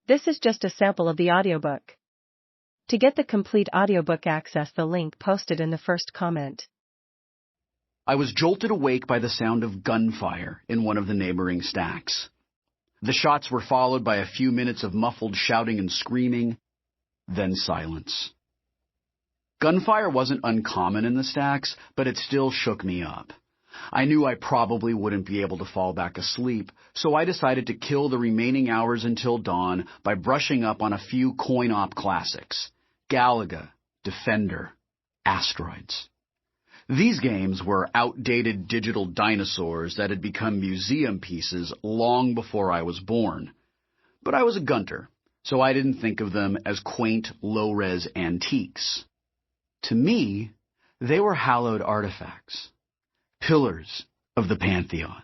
This is just a sample of the audiobook. To get the complete audiobook, access the link posted in the first comment. I was jolted awake by the sound of gunfire in one of the neighboring stacks. The shots were followed by a few minutes of muffled shouting and screaming, then silence. Gunfire wasn't uncommon in the stacks, but it still shook me up. I knew I probably wouldn't be able to fall back asleep, so I decided to kill the remaining hours until dawn by brushing up on a few coin-op classics: Galaga, Defender, Asteroids. These games were outdated digital dinosaurs that had become museum pieces long before I was born. But I was a gunter, so I didn't think of them as quaint, low-res antiques. To me, they were hallowed artifacts, pillars of the pantheon.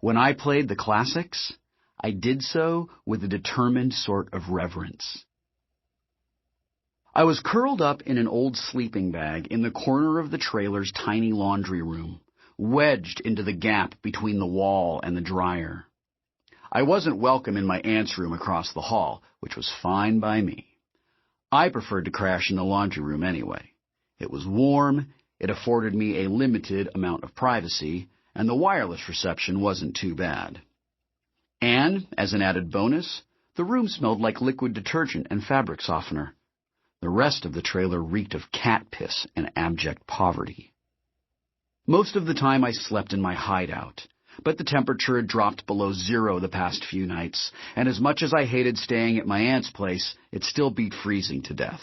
When I played the classics, I did so with a determined sort of reverence. I was curled up in an old sleeping bag in the corner of the trailer's tiny laundry room, wedged into the gap between the wall and the dryer. I wasn't welcome in my aunt's room across the hall, which was fine by me. I preferred to crash in the laundry room anyway. It was warm, it afforded me a limited amount of privacy, and the wireless reception wasn't too bad. And, as an added bonus, the room smelled like liquid detergent and fabric softener. The rest of the trailer reeked of cat piss and abject poverty. Most of the time I slept in my hideout, but the temperature had dropped below 0 the past few nights, and as much as I hated staying at my aunt's place, it still beat freezing to death.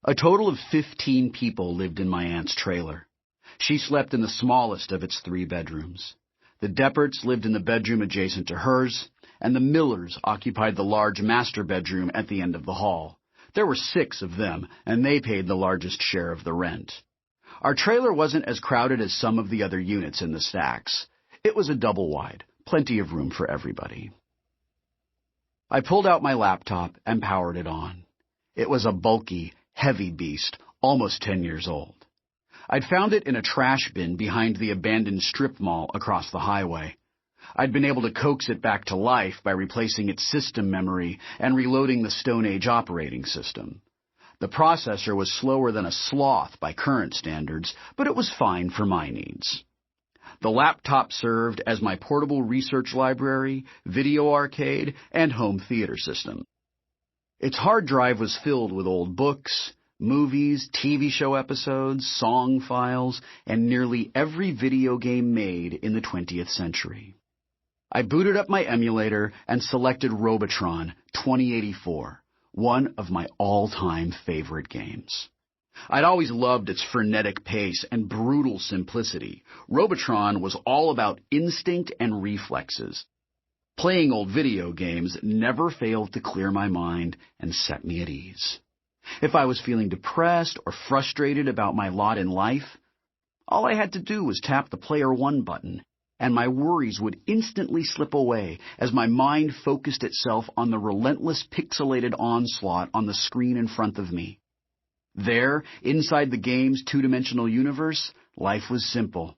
A total of 15 people lived in my aunt's trailer. She slept in the smallest of its 3 bedrooms. The Depperts lived in the bedroom adjacent to hers, and the Millers occupied the large master bedroom at the end of the hall. There were 6 of them, and they paid the largest share of the rent. Our trailer wasn't as crowded as some of the other units in the stacks. It was a double-wide, plenty of room for everybody. I pulled out my laptop and powered it on. It was a bulky, heavy beast, almost 10 years old. I'd found it in a trash bin behind the abandoned strip mall across the highway. I'd been able to coax it back to life by replacing its system memory and reloading the Stone Age operating system. The processor was slower than a sloth by current standards, but it was fine for my needs. The laptop served as my portable research library, video arcade, and home theater system. Its hard drive was filled with old books, movies, TV show episodes, song files, and nearly every video game made in the 20th century. I booted up my emulator and selected Robotron 2084, one of my all-time favorite games. I'd always loved its frenetic pace and brutal simplicity. Robotron was all about instinct and reflexes. Playing old video games never failed to clear my mind and set me at ease. If I was feeling depressed or frustrated about my lot in life, all I had to do was tap the Player 1 button, and my worries would instantly slip away as my mind focused itself on the relentless pixelated onslaught on the screen in front of me. There, inside the game's two-dimensional universe, life was simple.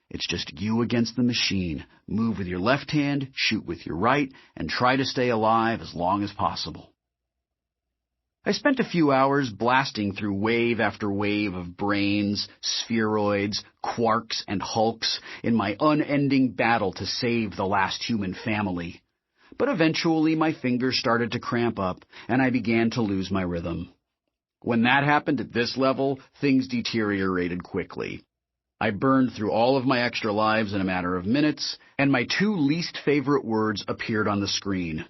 It's just you against the machine. Move with your left hand, shoot with your right, and try to stay alive as long as possible. I spent a few hours blasting through wave after wave of brains, spheroids, quarks, and hulks in my unending battle to save the last human family. But eventually my fingers started to cramp up, and I began to lose my rhythm. When that happened at this level, things deteriorated quickly. I burned through all of my extra lives in a matter of minutes, and my 2 least favorite words appeared on the screen.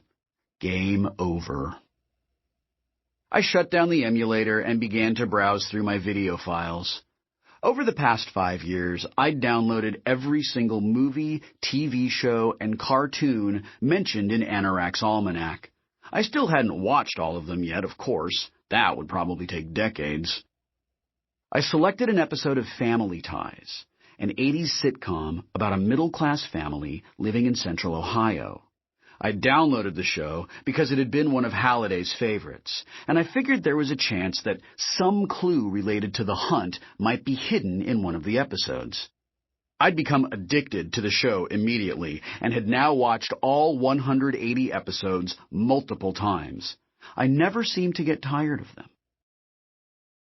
Game over. I shut down the emulator and began to browse through my video files. Over the past 5 years, I'd downloaded every single movie, TV show, and cartoon mentioned in Anorak's Almanac. I still hadn't watched all of them yet, of course. That would probably take decades. I selected an episode of Family Ties, an 80s sitcom about a middle-class family living in central Ohio. I downloaded the show because it had been one of Halliday's favorites, and I figured there was a chance that some clue related to the hunt might be hidden in one of the episodes. I'd become addicted to the show immediately and had now watched all 180 episodes multiple times. I never seemed to get tired of them.